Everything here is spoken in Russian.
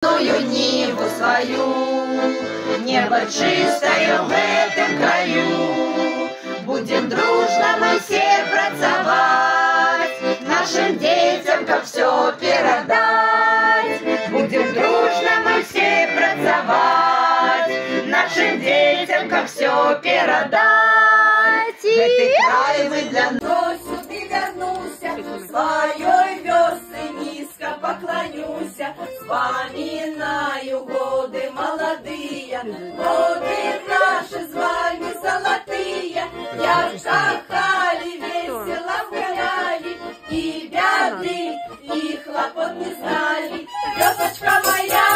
Ниву свою, небо чистое в этом краю. Будем дружно мы все працавать, нашим детям как все передать. Будем дружно мы все працавать, нашим детям как все передать. Гэты край мы для нас сюды вернуся, своей вёсы низко поклонюся, вспоминаю годы молодые, годы наши с вами золотые, ярко хали, весело гуляли, и беды, и хлопот не знали. Вёсочка моя,